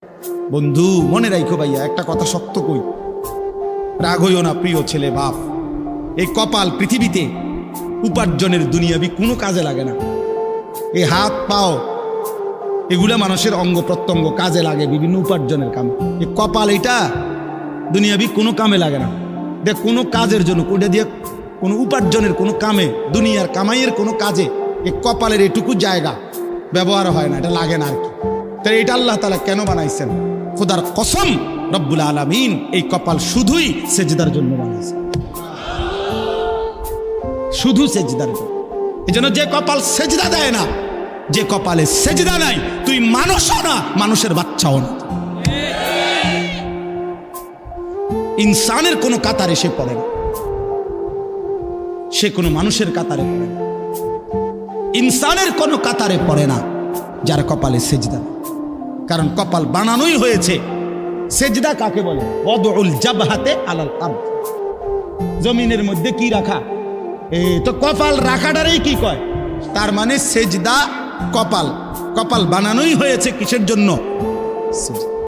বন্ধু মনে রাখো ভাইয়া, একটা কথা শক্ত কই, রাগ হইও না প্রিয় ছেলে বাপ। এই কপাল পৃথিবীতে উপার্জনের দুনিয়াবি কোনো কাজে লাগে না। এই হাত পাও এগুলা মানুষের অঙ্গ প্রত্যঙ্গ কাজে লাগে বিভিন্ন উপার্জনের কামে। এই কপাল এটা দুনিয়াবি কোনো কামে লাগে না। দেখ কোনো কাজের জন্য ওটা দিয়ে কোনো উপার্জনের কোনো কামে, দুনিয়ার কামাইয়ের কোনো কাজে এই কপালের এটুকু জায়গা ব্যবহার হয় না, এটা লাগে না আর কি। তাই এটা আল্লাহ তাআলা কেন বানাইছেন? খোদার কসম রব্বুল আলামিন এই কপাল শুধুই সেজদার জন্য বানাইছেন, শুধু সেজদার জন্য। এই জন্য যে কপাল সেজদা দেয় না, যে কপালে সেজদা নাই, তুই মানুষও না, মানুষের বাচ্চাও না। ইনসানের কোনো কাতারে সে পড়ে না, সে কোনো মানুষের কাতারে পড়ে না। ইনসানের কোনো কাতারে পড়ে না যার কপালে সেজদা। কারণ কপাল বানানোই হয়েছে। সেজদা কাকে বলে? ওয়াদউল জাবহাতে আলাল আরদ, জমিনের মধ্যে কি রাখা। তো কপাল রাখাটারই কি কয়? তার মানে সেজদা কপাল, কপাল বানানোই হয়েছে কিসের জন্য? সেজদা।